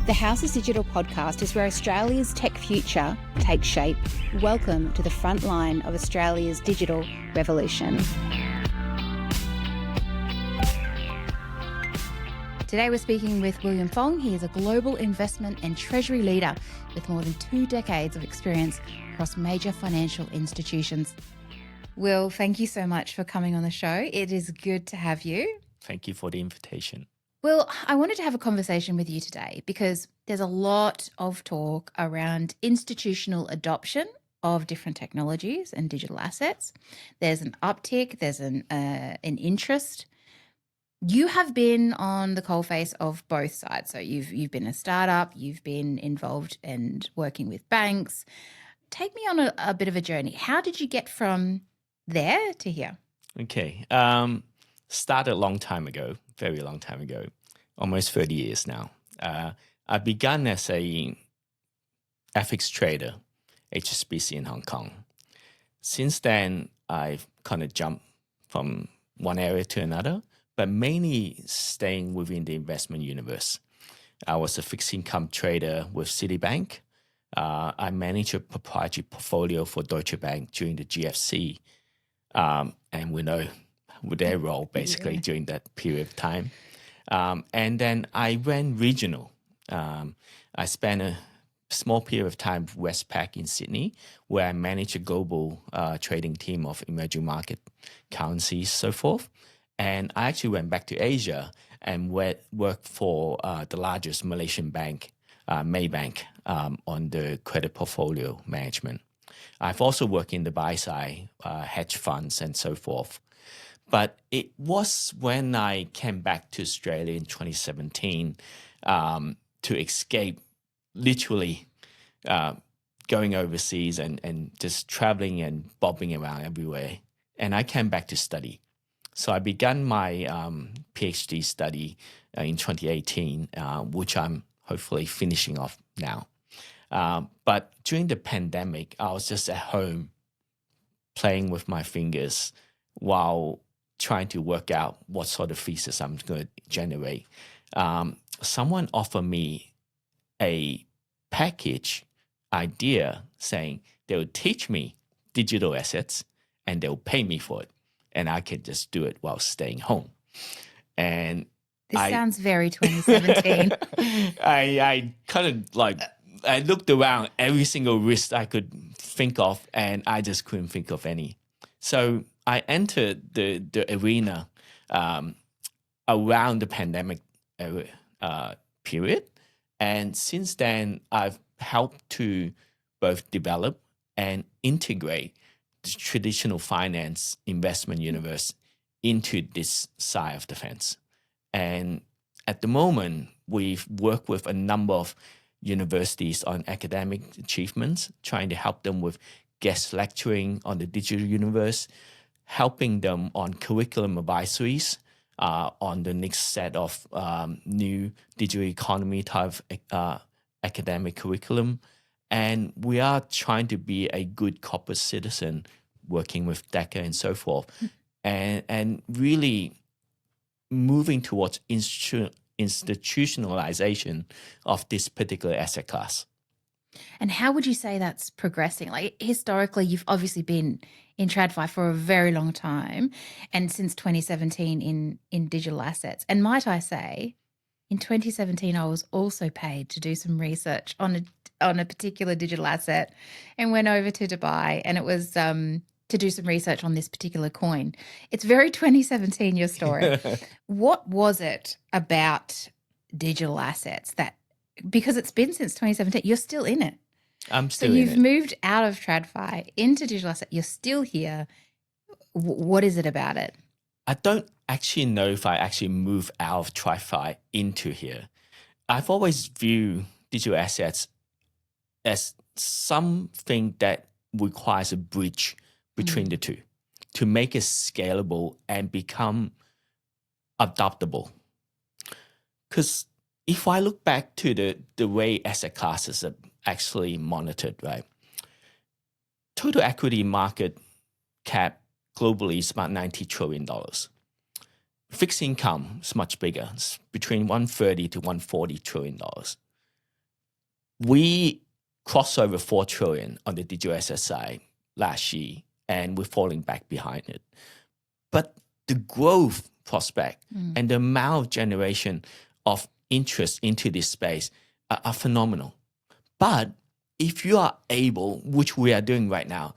The Houses Digital podcast is where Australia's tech future takes shape. Welcome to the front line of Australia's digital revolution. Today we're speaking with William Fong. He is a global investment and treasury leader with more than 2 decades of experience across major financial institutions. Will, thank you so much for coming on the show. It is good to have you. Thank you for the invitation. Well, I wanted to have a conversation with you today because there's a lot of talk around institutional adoption of different technologies and digital assets. There's an uptick, there's an interest. You have been on the coalface of both sides. So you've been a startup, you've been involved and working with banks. Take me on a bit of a journey. How did you get from there to here? Okay. Started a long time ago, very long time ago, almost 30 years now. I began as a FX trader, HSBC in Hong Kong. Since then, I've kind of jumped from one area to another, but mainly staying within the investment universe. I was a fixed income trader with Citibank. I managed a proprietary portfolio for Deutsche Bank during the GFC. And we know their role basically during that period of time. And then I went regional. I spent a small period of time with Westpac in Sydney, where I managed a global trading team of emerging market currencies, so forth. And I actually went back to Asia and worked for the largest Malaysian bank, Maybank, on the credit portfolio management. I've also worked in the buy side, hedge funds and so forth. But it was when I came back to Australia in 2017 to escape literally going overseas and just traveling and bobbing around everywhere. And I came back to study. So I began my PhD study in 2018, which I'm hopefully finishing off now. But during the pandemic, I was just at home playing with my fingers while trying to work out what sort of thesis I'm going to generate. Someone offered me a package idea saying they would teach me digital assets and they'll pay me for it. And I could just do it while staying home. And This sounds very 2017. I kind of I looked around every single risk I could think of, and I just couldn't think of any. So I entered the arena around the pandemic period. And since then, I've helped to both develop and integrate the traditional finance investment universe into this side of the fence. And at the moment, we've worked with a number of universities on academic achievements, trying to help them with guest lecturing on the digital universe, helping them on curriculum advisories on the next set of new digital economy type academic curriculum. And we are trying to be a good corporate citizen, working with DECA and so forth, and really moving towards institutionalization of this particular asset class. And how would you say that's progressing? Like historically, you've obviously been in TradFi for a very long time, and since 2017 in digital assets. And might I say, in 2017, I was also paid to do some research on a particular digital asset, and went over to Dubai, and it was to do some research on this particular coin. It's very 2017, your story. What was it about digital assets that, because it's been since 2017, you're still in it? I'm still in it. So you've moved out of TradFi into digital asset. You're still here. What is it about it? I don't actually know if I actually moved out of TradFi into here. I've always viewed digital assets as something that requires a bridge between the two to make it scalable and become adoptable. Because if I look back to the way asset classes are actually monitored, right? Total equity market cap globally is about $90 trillion. Fixed income is much bigger. It's between $130 to $140 trillion. we crossed over 4 trillion on the digital asset side last year, and we're falling back behind it. But the growth prospect and the amount of generation of interest into this space are phenomenal. But if you are able, which we are doing right now,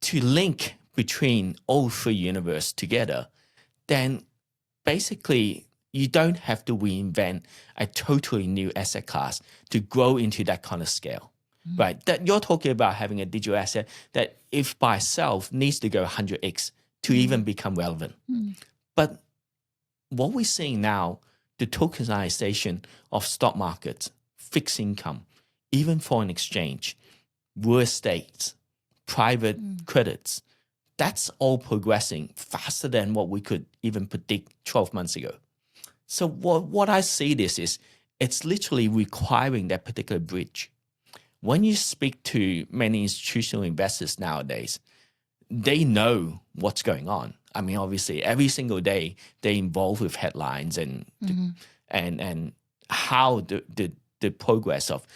to link between all three universes together, then basically you don't have to reinvent a totally new asset class to grow into that kind of scale, right? That you're talking about having a digital asset that, if by itself, needs to go 100x to even become relevant. But what we're seeing now, the tokenization of stock markets, fixed income, even foreign exchange, real estate, private credits, that's all progressing faster than what we could even predict 12 months ago. So what I see this is, it's literally requiring that particular bridge. When you speak to many institutional investors nowadays, they know what's going on. I mean, obviously, every single day they're involved with headlines and how the progress of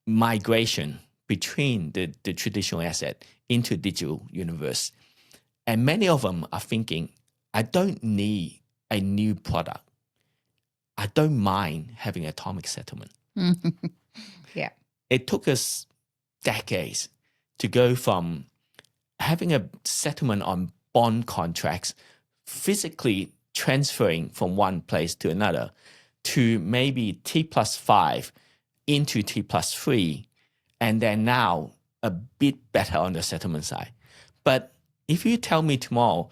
migration between the traditional asset into digital universe. And many of them are thinking, I don't need a new product. I don't mind having atomic settlement. Yeah. It took us decades to go from having a settlement on bond contracts, physically transferring from one place to another, to maybe T+5 into T+3, and then now a bit better on the settlement side. But if you tell me tomorrow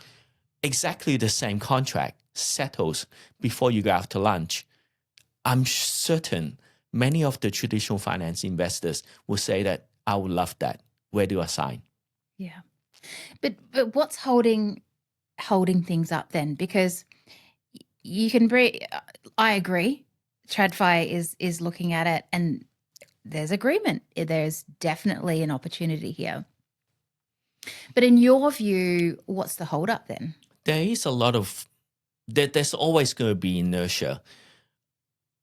exactly the same contract settles before you go out to lunch, I'm certain many of the traditional finance investors will say that I would love that. Where do I sign? Yeah. But what's holding things up then? Because you can I agree. TradFi is looking at it, and there's agreement. There's definitely an opportunity here. But in your view, what's the hold up then? There is a lot of, there's always going to be inertia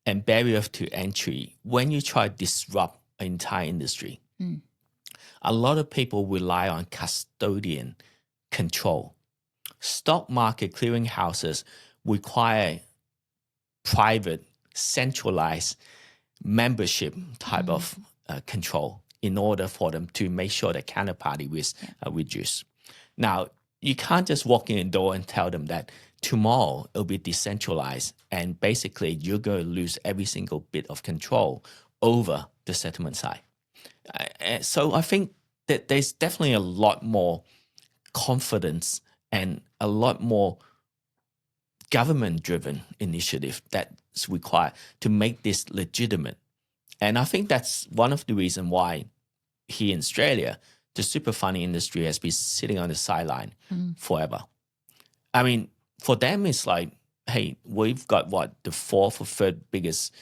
and barrier to entry when you try to disrupt an entire industry. A lot of people rely on custodian control. Stock market clearinghouses require private, centralized membership type of control in order for them to make sure that counterparty risk are reduced. Now, you can't just walk in the door and tell them that tomorrow it'll be decentralized and basically you're going to lose every single bit of control over the settlement side. So I think that there's definitely a lot more confidence and a lot more government-driven initiative that's required to make this legitimate. And I think that's one of the reasons why here in Australia, the super funding industry has been sitting on the sideline forever. I mean, for them, it's like, hey, we've got the fourth or third biggest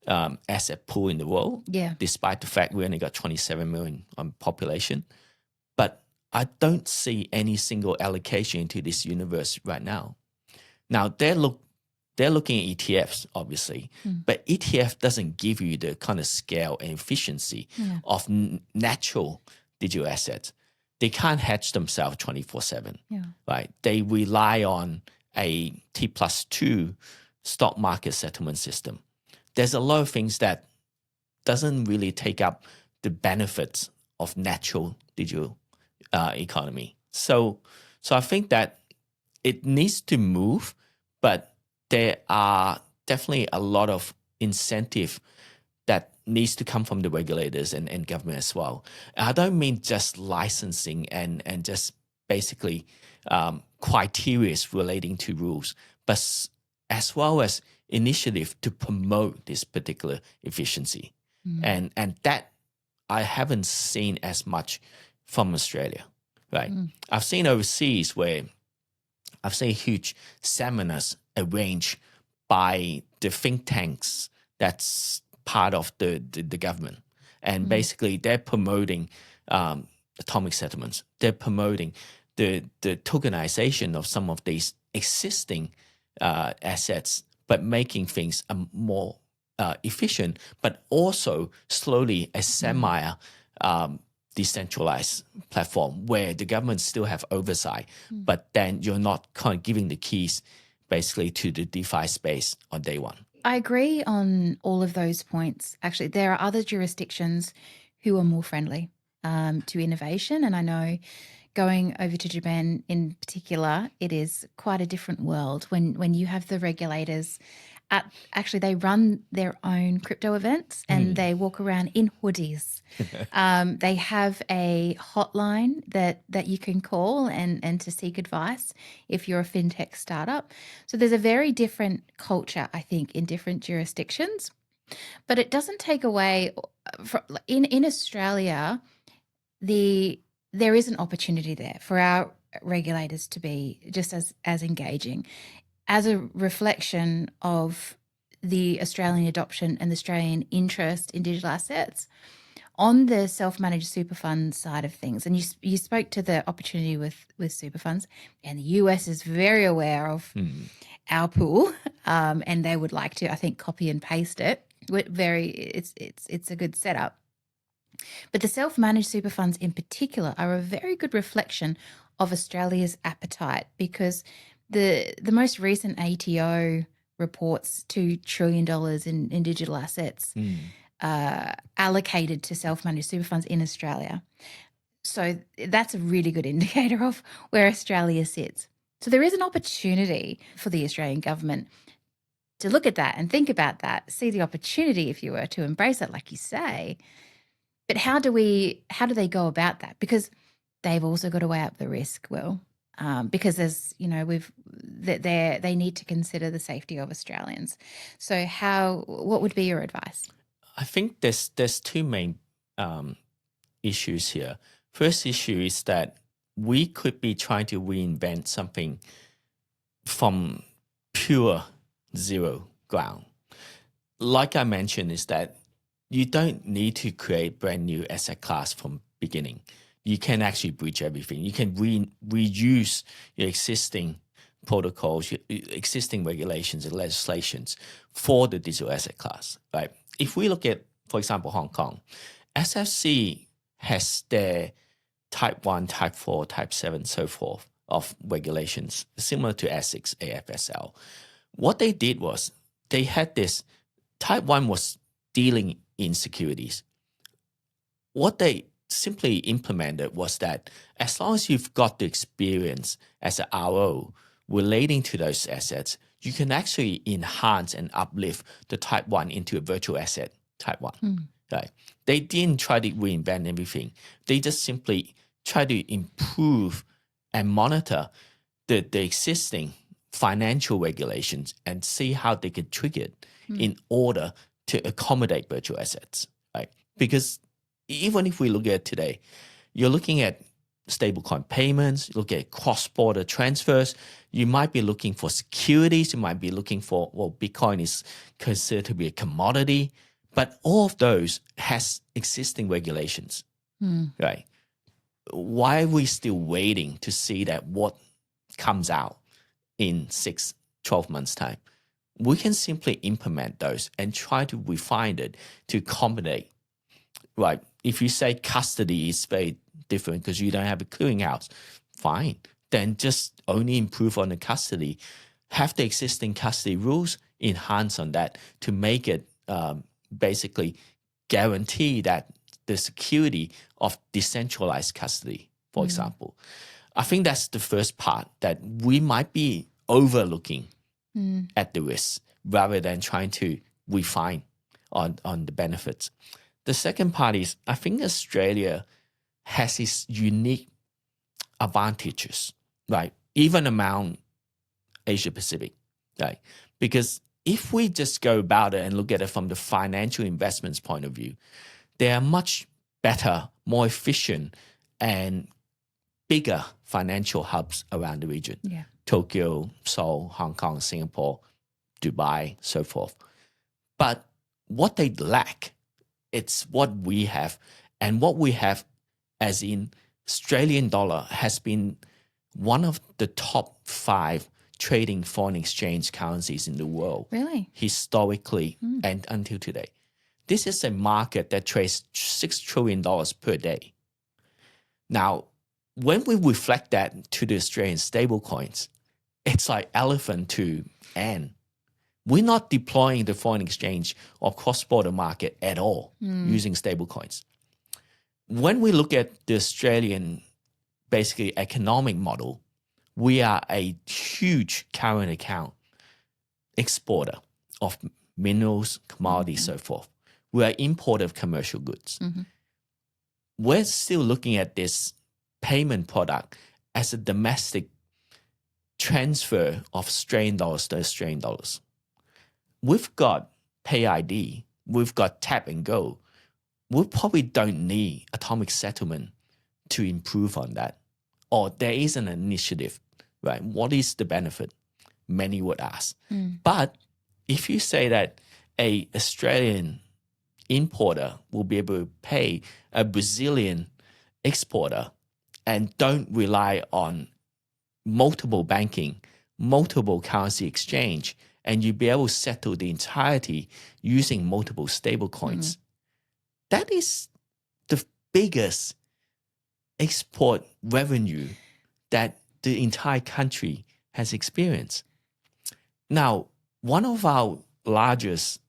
asset pool in the world, despite the fact we only got 27 million on population. But I don't see any single allocation into this universe right now. Now, they're looking at ETFs, obviously, but ETF doesn't give you the kind of scale and efficiency of natural digital assets. They can't hedge themselves 24/7, right? They rely on a T+2 stock market settlement system. There's a lot of things that doesn't really take up the benefits of natural digital economy. So I think that it needs to move, but there are definitely a lot of incentive that needs to come from the regulators and government as well. I don't mean just licensing and just basically criteria relating to rules, but as well as initiative to promote this particular efficiency. And that I haven't seen as much from Australia, right? I've seen overseas where I've seen huge seminars arranged by the think tanks that's part of the government. And basically they're promoting atomic settlements. They're promoting the tokenization of some of these existing assets, but making things more efficient, but also slowly a semi decentralized platform where the government still have oversight, but then you're not kind of giving the keys basically to the DeFi space on day one. I agree on all of those points. Actually, there are other jurisdictions who are more friendly to innovation. And I know going over to Japan in particular, it is quite a different world when you have the regulators actually they run their own crypto events and they walk around in hoodies. They have a hotline that you can call and to seek advice if you're a fintech startup. So there's a very different culture, I think, in different jurisdictions. But it doesn't take away in Australia, there is an opportunity there for our regulators to be just as engaging as a reflection of the Australian adoption and the Australian interest in digital assets on the self-managed super fund side of things. And you spoke to the opportunity with super funds, and the US is very aware of our pool, and they would like to, I think, copy and paste it. It's a good setup. But the self-managed super funds in particular are a very good reflection of Australia's appetite, because the most recent ATO reports $2 trillion in digital assets allocated to self-managed super funds in Australia. So that's a really good indicator of where Australia sits. So there is an opportunity for the Australian government to look at that and think about that, see the opportunity if you were to embrace it, like you say. But how do they go about that? Because they've also got to weigh up the risk, Will. Because there's, they need to consider the safety of Australians. So what would be your advice? I think there's two main issues here. First issue is that we could be trying to reinvent something from pure zero ground. Like I mentioned, is that you don't need to create brand new asset class from beginning. You can actually bridge everything. You can reuse your existing protocols, your existing regulations and legislations for the digital asset class, right? If we look at, for example, Hong Kong, SFC has their Type 1, Type 4, Type 7, so forth of regulations, similar to ASIC's AFSL. What they did was they had this, Type 1 was dealing in securities. What they simply implemented was that as long as you've got the experience as an RO relating to those assets, you can actually enhance and uplift the Type 1 into a virtual asset Type 1. Right? They didn't try to reinvent everything. They just simply try to improve and monitor the existing financial regulations and see how they can trigger it in order to accommodate virtual assets. Right? Because even if we look at today, you're looking at stablecoin payments, you look at cross-border transfers, you might be looking for securities, you might be looking for, Bitcoin is considered to be a commodity, but all of those has existing regulations, right? Why are we still waiting to see that what comes out in 6-12 months' time? We can simply implement those and try to refine it to accommodate, right? If you say custody is very different because you don't have a clearinghouse, fine. Then just only improve on the custody, have the existing custody rules, enhance on that to make it basically guarantee that the security of decentralized custody, for example. I think that's the first part that we might be overlooking at the risk rather than trying to refine on the benefits. The second part is I think Australia has its unique advantages, right? Even among Asia Pacific, right? Because if we just go about it and look at it from the financial investments point of view, they are much better, more efficient, and bigger financial hubs around the region. Yeah. Tokyo, Seoul, Hong Kong, Singapore, Dubai, so forth. But what they lack, it's what we have. And what we have, as in Australian dollar, has been one of the top 5 trading foreign exchange currencies in the world. Really? Historically and until today. This is a market that trades $6 trillion per day. Now, when we reflect that to the Australian stablecoins, it's like elephant to ant. We're not deploying the foreign exchange or cross-border market at all using stablecoins. When we look at the Australian basically economic model, we are a huge current account exporter of minerals, commodities, so forth. We are importer of commercial goods. We're still looking at this payment product as a domestic transfer of Australian dollars to Australian dollars. We've got Pay ID, we've got Tap and Go. We probably don't need atomic settlement to improve on that. Or there is an initiative, right? What is the benefit? Many would ask. But if you say that a Australian importer will be able to pay a Brazilian exporter and don't rely on multiple banking, multiple currency exchange, and you'll be able to settle the entirety using multiple stable coins. That is the biggest export revenue that the entire country has experienced. Now, one of our largest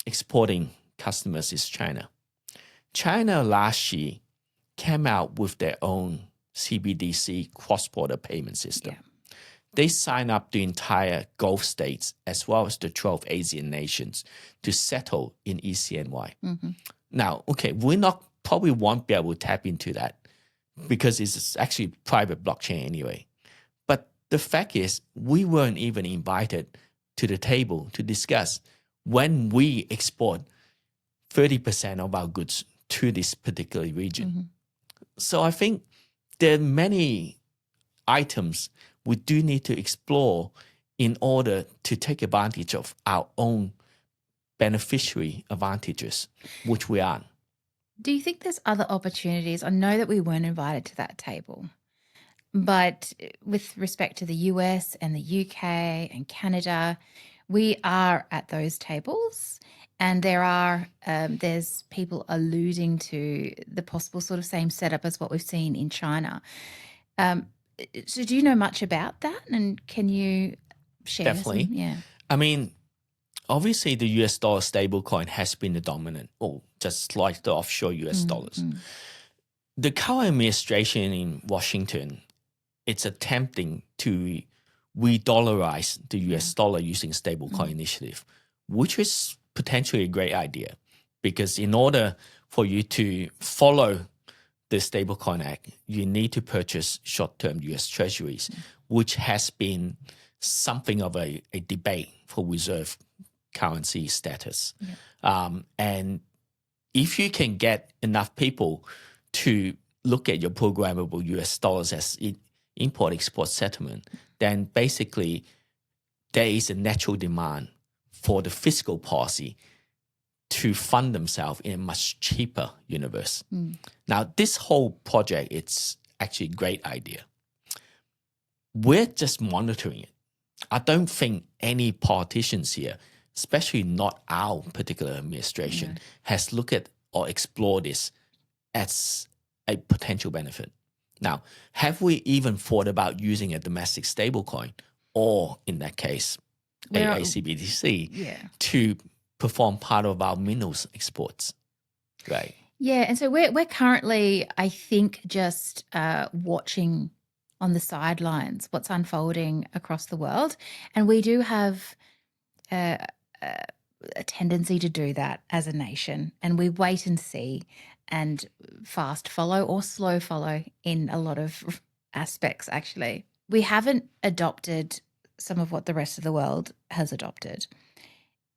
exporting customers is China. China last year came out with their own CBDC cross-border payment system. They signed up the entire Gulf states as well as the 12 Asian nations to settle in ECNY. Now, okay, we probably won't be able to tap into that because it's actually private blockchain anyway. But the fact is, we weren't even invited to the table to discuss when we export 30% of our goods to this particular region. So I think there are many items we do need to explore in order to take advantage of our own beneficiary advantages, which we aren't. Do you think there's other opportunities? I know that we weren't invited to that table, but with respect to the US and the UK and Canada, we are at those tables, and there's people alluding to the possible sort of same setup as what we've seen in China. So do you know much about that, and can you share? Definitely. I mean, obviously the US dollar stablecoin has been the dominant, or just like the offshore US dollars. The current administration in Washington, it's attempting to re-dollarize the US dollar using stablecoin initiative, which is potentially a great idea, because in order for you to follow the Stablecoin Act, you need to purchase short-term US treasuries, which has been something of a debate for reserve currency status. And if you can get enough people to look at your programmable US dollars as import-export settlement, then basically there is a natural demand for the fiscal policy to fund themselves in a much cheaper universe. Now, this whole project, it's actually a great idea. We're just monitoring it. I don't think any politicians here, especially not our particular administration, has looked at or explored this as a potential benefit. Now, have we even thought about using a domestic stablecoin, or in that case, a CBDC, to perform part of our minerals exports, right? Yeah, and so we're currently, I think, just watching on the sidelines what's unfolding across the world, and we do have a tendency to do that as a nation, and we wait and see and fast follow or slow follow in a lot of aspects. Actually, we haven't adopted some of what the rest of the world has adopted.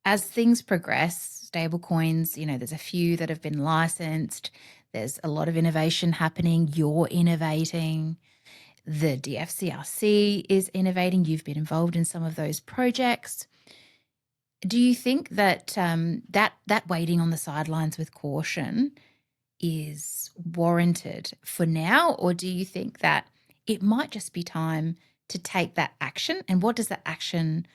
As things progress, stablecoins, there's a few that have been licensed. There's a lot of innovation happening. You're innovating. The DFCRC is innovating. You've been involved in some of those projects. Do you think that that waiting on the sidelines with caution is warranted for now, or do you think that it might just be time to take that action? And what does that action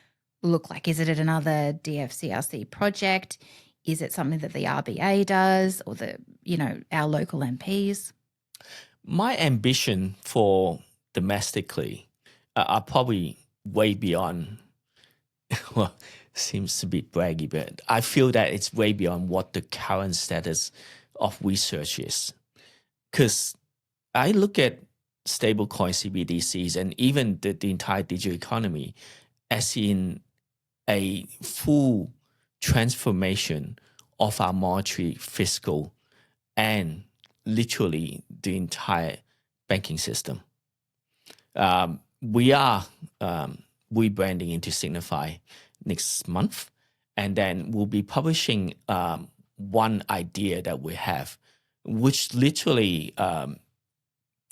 look like? Is it another DFCRC project? Is it something that the RBA does, or our local MPs? My ambition for domestically are probably way beyond, well, seems to be braggy, but I feel that it's way beyond what the current status of research is. Because I look at stablecoin CBDCs and even the entire digital economy as in a full transformation of our monetary, fiscal, and literally the entire banking system. We are rebranding into Signify next month, and then we'll be publishing one idea that we have, which literally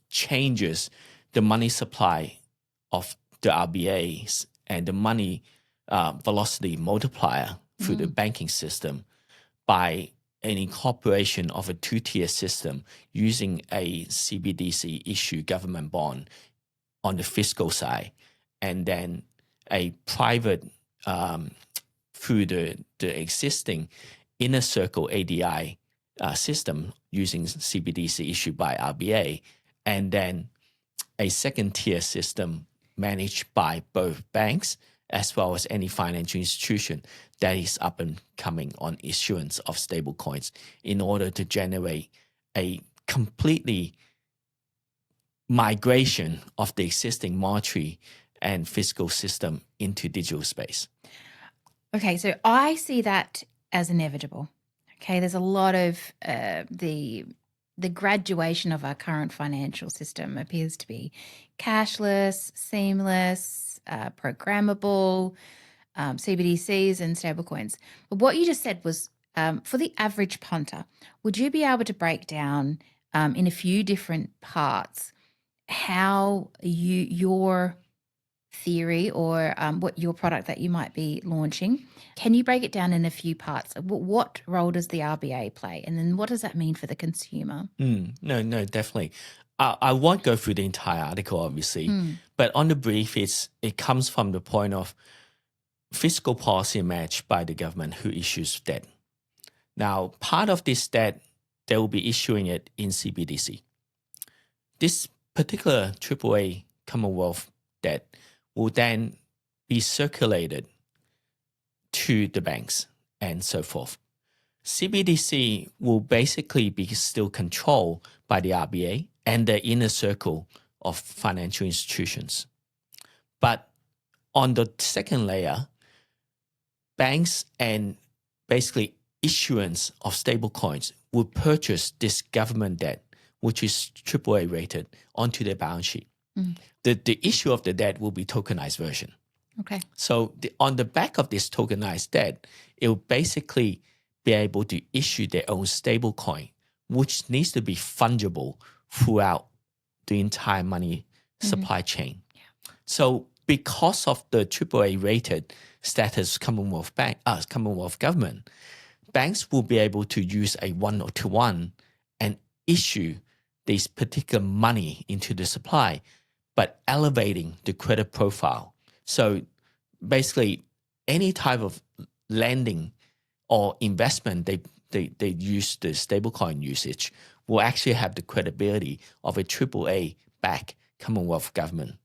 changes the money supply of the RBAs and the money velocity multiplier through the banking system by an incorporation of a two-tier system using a CBDC issue government bond on the fiscal side, and then a private through the existing inner circle ADI system using CBDC issued by RBA, and then a second tier system managed by both banks as well as any financial institution that is up and coming on issuance of stablecoins in order to generate a completely migration of the existing monetary and fiscal system into digital space. Okay, so I see that as inevitable. Okay, there's a lot of the graduation of our current financial system appears to be cashless, seamless, programmable, CBDCs and stablecoins. But what you just said was for the average punter, would you be able to break down in a few different parts how your theory or what your product that you might be launching, can you break it down in a few parts? What role does the RBA play? And then what does that mean for the consumer? No, definitely. I won't go through the entire article, obviously, but on the brief, it comes from the point of fiscal policy matched by the government who issues debt. Now, part of this debt, they will be issuing it in CBDC. This particular AAA Commonwealth debt will then be circulated to the banks and so forth. CBDC will basically be still controlled by the RBA and the inner circle of financial institutions. But on the second layer, banks and basically issuance of stablecoins will purchase this government debt, which is AAA rated, onto their balance sheet. The issue of the debt will be tokenized version. Okay. So on the back of this tokenized debt, it will basically be able to issue their own stablecoin, which needs to be fungible throughout the entire money supply chain. Yeah. So because of the AAA rated status Commonwealth government, banks will be able to use a 1-to-1 and issue this particular money into the supply, but elevating the credit profile. So basically, any type of lending or investment they use the stablecoin usage will actually have the credibility of a AAA backed Commonwealth government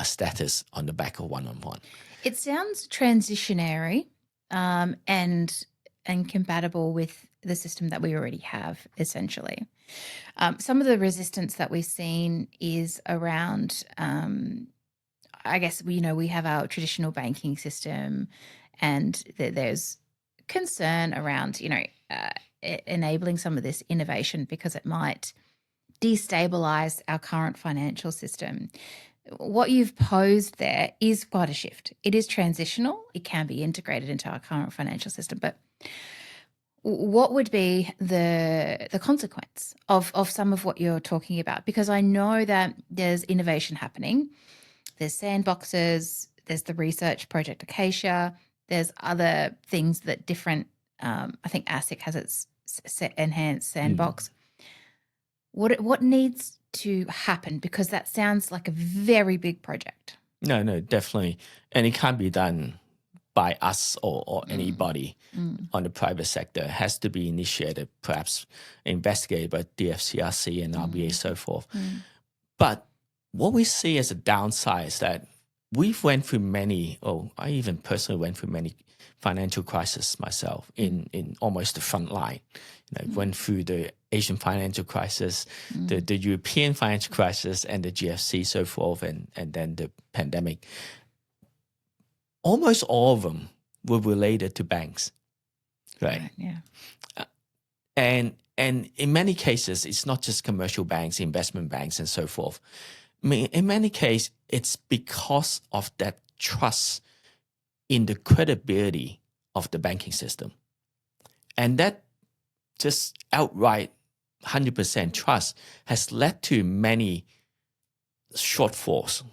status on the back of one-on-one. It sounds transitionary and compatible with the system that we already have, essentially. Some of the resistance that we've seen is around, I guess, we have our traditional banking system, and there's concern around, enabling some of this innovation because it might destabilize our current financial system. What you've posed there is quite a shift. It is transitional. It can be integrated into our current financial system, but what would be the consequence of some of what you're talking about? Because I know that there's innovation happening. There's sandboxes. There's the research project Acacia. There's other things that different, I think ASIC has its enhanced sandbox. What needs to happen? Because that sounds like a very big project. No, definitely. And it can't be done by us or anybody on the private sector. It has to be initiated, perhaps investigated by DFCRC and RBA, so forth. But what we see as a downside is that we've went through many, I even personally went through many financial crises myself in almost the front line. Went through the Asian financial crisis, the European financial crisis, and the GFC, so forth, and then the pandemic. Almost all of them were related to banks, right? Yeah. And in many cases, it's not just commercial banks, investment banks, and so forth. I mean, in many cases, it's because of that trust in the credibility of the banking system. And that just outright 100% trust has led to many shortfalls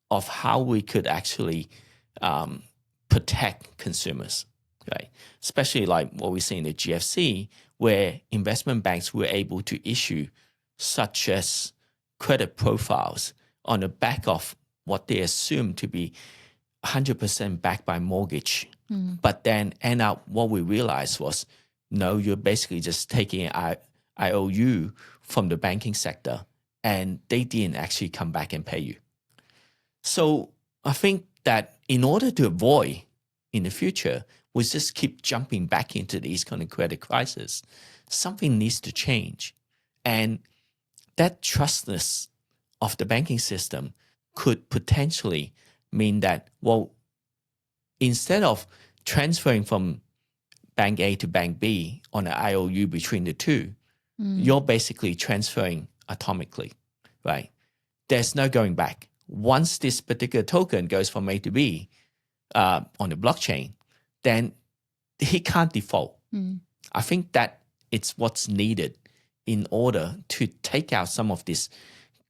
of how we could actually protect consumers, right? Especially like what we see in the GFC, where investment banks were able to issue such as credit profiles on the back of what they assumed to be 100% backed by mortgage. But then end up what we realized was, no, you're basically just taking an IOU from the banking sector and they didn't actually come back and pay you. So I think that in order to avoid in the future, we just keep jumping back into these kind of credit crises. Something needs to change. And that trustless of the banking system could potentially mean that, well, instead of transferring from bank A to bank B on an IOU between the two, you're basically transferring atomically, right? There's no going back. Once this particular token goes from A to B on the blockchain, then he can't default. I think that it's what's needed in order to take out some of these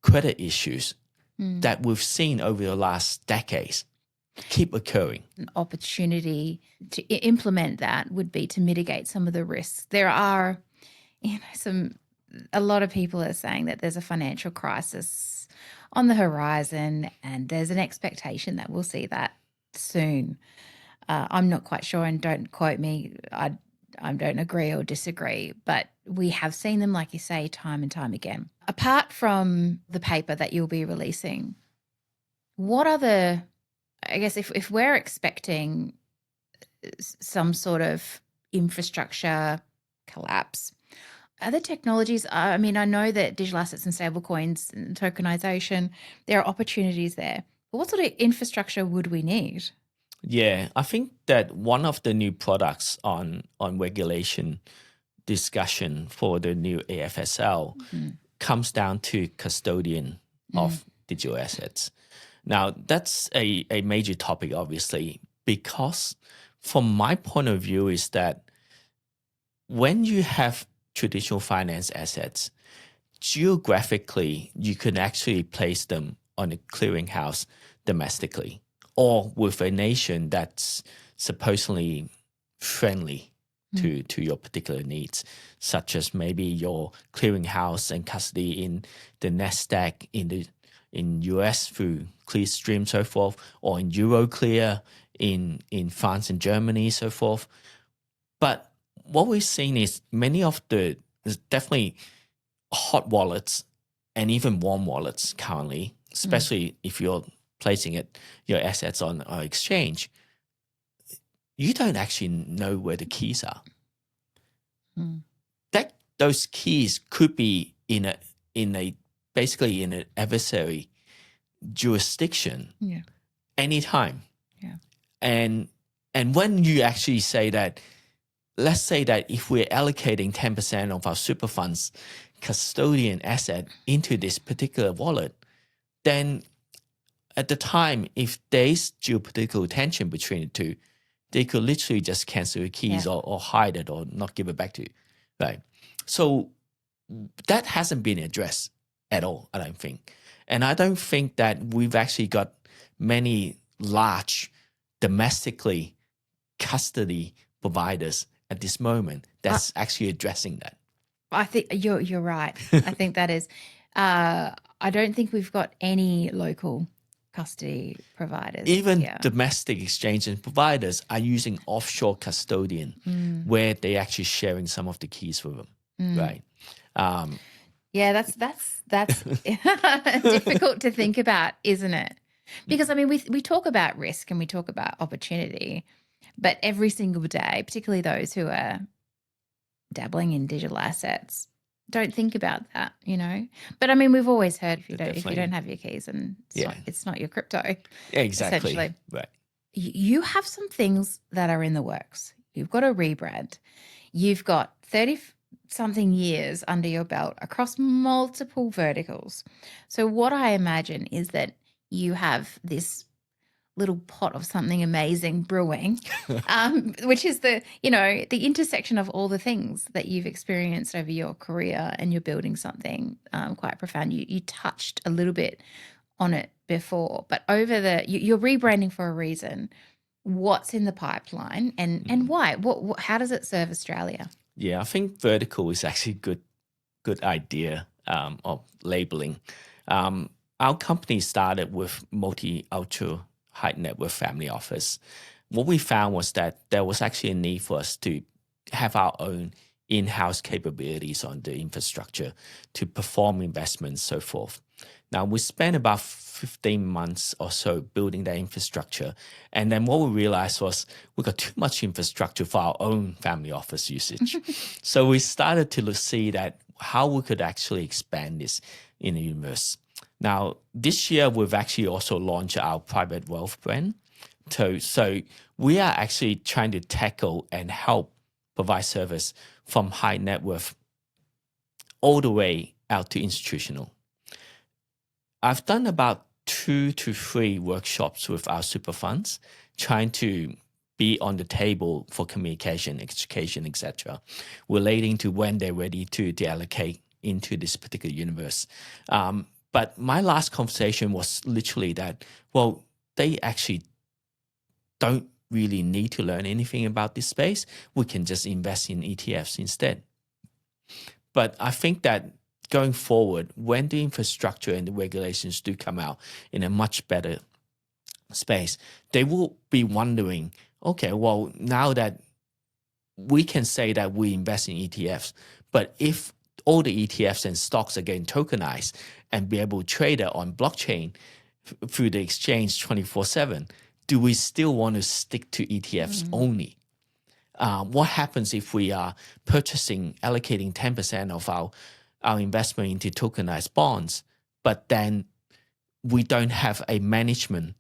credit issues that we've seen over the last decades keep occurring. An opportunity to implement that would be to mitigate some of the risks. There are, a lot of people are saying that there's a financial crisis on the horizon and there's an expectation that we'll see that soon. I'm not quite sure, and don't quote me. I don't agree or disagree, but we have seen them, like you say, time and time again. Apart from the paper that you'll be releasing, what other, I guess if we're expecting some sort of infrastructure collapse, other technologies, I mean, I know that digital assets and stablecoins and tokenization, there are opportunities there. But what sort of infrastructure would we need? Yeah, I think that one of the new products on regulation discussion for the new AFSL comes down to custodian of digital assets. Now, that's a major topic, obviously, because from my point of view is that when you have traditional finance assets, geographically, you can actually place them on a clearinghouse domestically or with a nation that's supposedly friendly to your particular needs, such as maybe your clearinghouse and custody in the NASDAQ in US through Clearstream, so forth, or in Euroclear in France and Germany, so forth. But what we've seen is there's definitely hot wallets and even warm wallets currently, especially if you're placing your assets on an exchange. You don't actually know where the keys are. Those keys could be in an adversary jurisdiction anytime. Yeah. And when you actually say that, let's say that if we're allocating 10% of our super funds custodian asset into this particular wallet, then at the time, if there's geopolitical tension between the two, they could literally just cancel the keys or hide it or not give it back to you, right? So that hasn't been addressed at all, I don't think. And I don't think that we've actually got many large domestically custody providers at this moment that's actually addressing that. I think you're right. I think that is. I don't think we've got any local custody providers. Even domestic exchange and providers are using offshore custodian where they're actually sharing some of the keys with them, right? That's difficult to think about, isn't it? Because I mean, we talk about risk and we talk about opportunity, but every single day, particularly those who are dabbling in digital assets, don't think about that, you know. But I mean, we've always heard if you don't have your keys, and it's not your crypto. Yeah, exactly. Essentially, right. You have some things that are in the works. You've got a rebrand. You've got 30-something years under your belt across multiple verticals. So what I imagine is that you have this little pot of something amazing brewing, which is the intersection of all the things that you've experienced over your career, and you're building something quite profound. You touched a little bit on it before, but you're rebranding for a reason. What's in the pipeline and why? How does it serve Australia? Yeah, I think vertical is actually good idea of labeling. Our company started with ultra high net worth family office. What we found was that there was actually a need for us to have our own in-house capabilities on the infrastructure to perform investments, so forth. Now, we spent about 15 months or so building that infrastructure. And then what we realized was we got too much infrastructure for our own family office usage. So we started to see that how we could actually expand this in the universe. Now, this year, we've actually also launched our private wealth brand. So we are actually trying to tackle and help provide service from high net worth all the way out to institutional. I've done about 2 to 3 workshops with our super funds, trying to be on the table for communication, education, etc., relating to when they're ready to allocate into this particular universe. But my last conversation was literally that, well, they actually don't really need to learn anything about this space. We can just invest in ETFs instead. But I think that going forward, when the infrastructure and the regulations do come out in a much better space, they will be wondering, okay, well, now that we can say that we invest in ETFs, but if all the ETFs and stocks are getting tokenized and be able to trade it on blockchain through the exchange 24/7, do we still want to stick to ETFs only? What happens if we are allocating 10% of our investment into tokenized bonds, but then we don't have a management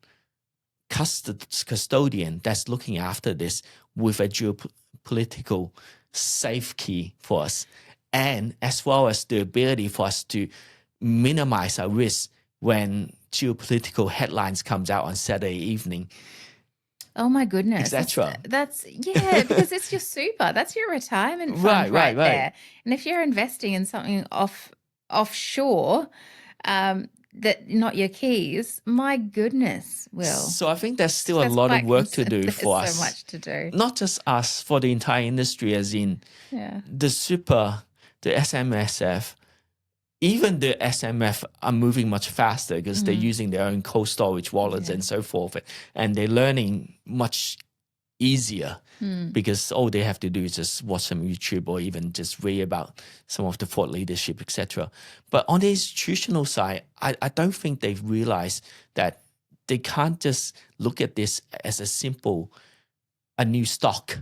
custodian that's looking after this with a geopolitical safe key for us, and as well as the ability for us to minimize our risk when geopolitical headlines comes out on Saturday evening. Oh my goodness. Etc. That's because it's your super. That's your retirement fund right there. And if you're investing in something offshore, that not your keys, my goodness, Will. So I think there's still a lot of work to do for us. There's so much to do. Not just us, for the entire industry, as in the super, the SMSF, even the SMF are moving much faster because they're using their own cold storage wallets and so forth. And they're learning much easier because all they have to do is just watch some YouTube or even just read about some of the thought leadership, etc. But on the institutional side, I don't think they've realized that they can't just look at this as a new stock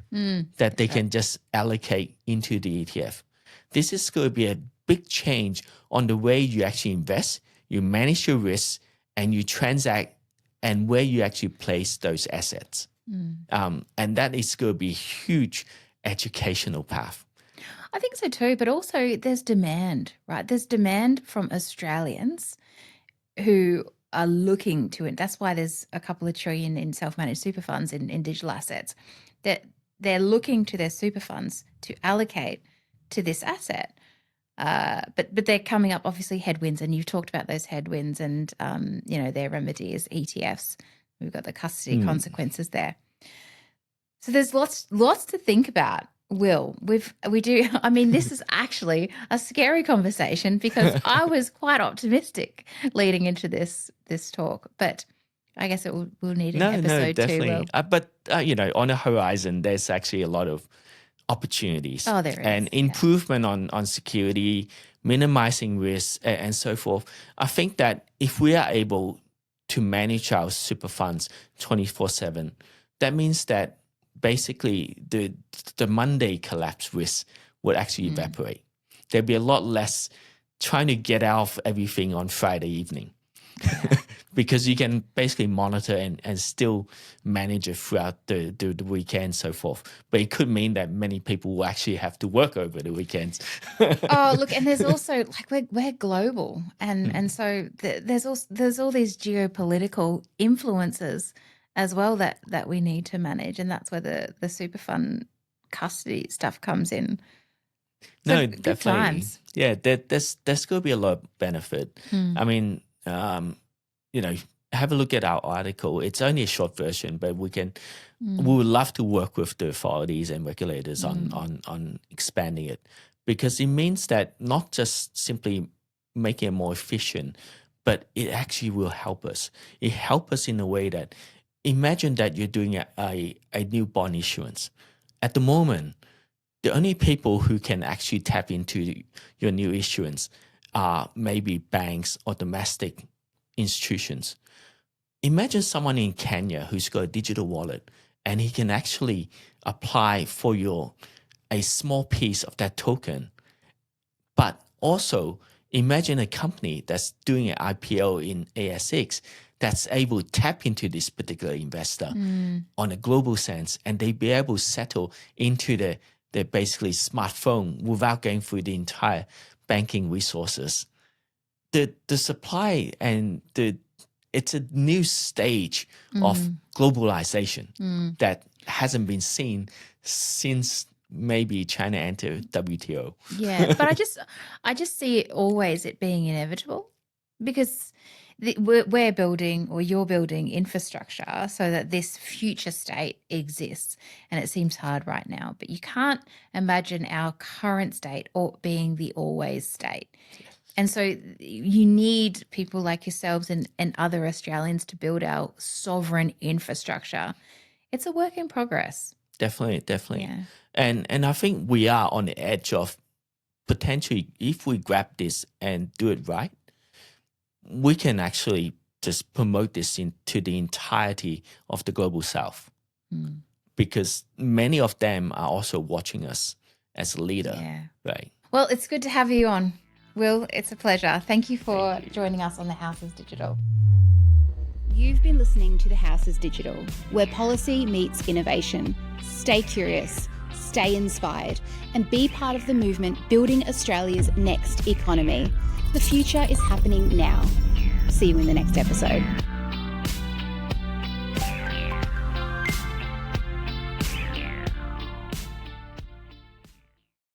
that they can just allocate into the ETF. This is going to be a big change on the way you actually invest, you manage your risks, and you transact, and where you actually place those assets. And that is going to be a huge educational path. I think so too, but also there's demand, right? There's demand from Australians who are looking to it. That's why there's a couple of trillion in self-managed super funds in digital assets. That they're looking to their super funds to allocate to this asset. But they're coming up, obviously, headwinds, and you've talked about those headwinds and, their remedy is ETFs. We've got the custody consequences there. So there's lots to think about, Will. We do. I mean, this is actually a scary conversation because I was quite optimistic leading into this talk. But I guess we'll need an No, episode too. definitely. But on the horizon, there's actually a lot of opportunities. Oh, there is. And improvement on security, minimizing risk, and so forth. I think that if we are able to manage our super funds 24/7, that means that basically the Monday collapse risk would actually evaporate. There'd be a lot less trying to get out of everything on Friday evening. Because you can basically monitor and still manage it throughout the weekend and so forth. But it could mean that many people will actually have to work over the weekends. Oh, look, and there's also we're global, and so there's all these geopolitical influences as well that we need to manage, and that's where the super fund custody stuff comes in. So No, good definitely. times. Yeah, there's going to be a lot of benefit. I mean, have a look at our article. It's only a short version, but we would love to work with the authorities and regulators on expanding it, because it means that not just simply making it more efficient, but it actually will help us. It helps us in a way that, imagine that you're doing a new bond issuance. At the moment, the only people who can actually tap into your new issuance are maybe banks or domestic institutions. Imagine someone in Kenya who's got a digital wallet and he can actually apply for a small piece of that token. But also imagine a company that's doing an IPO in ASX that's able to tap into this particular investor on a global sense, and they be able to settle into their basically smartphone without going through the entire banking resources. The supply and it's a new stage of globalization that hasn't been seen since maybe China entered WTO. Yeah, but I just see it being inevitable, because we're building, or you're building, infrastructure so that this future state exists, and it seems hard right now, but you can't imagine our current state or being the always state. And so you need people like yourselves and other Australians to build our sovereign infrastructure. It's a work in progress. Definitely. Yeah. And I think we are on the edge of potentially, if we grab this and do it right, we can actually just promote this into the entirety of the global south, because many of them are also watching us as a leader. Yeah. Right. Well, it's good to have you on, Will. It's a pleasure. Thank you for joining us on The House is Digital. You've been listening to The House is Digital, where policy meets innovation. Stay curious, stay inspired, and be part of the movement building Australia's next economy. The future is happening now. See you in the next episode.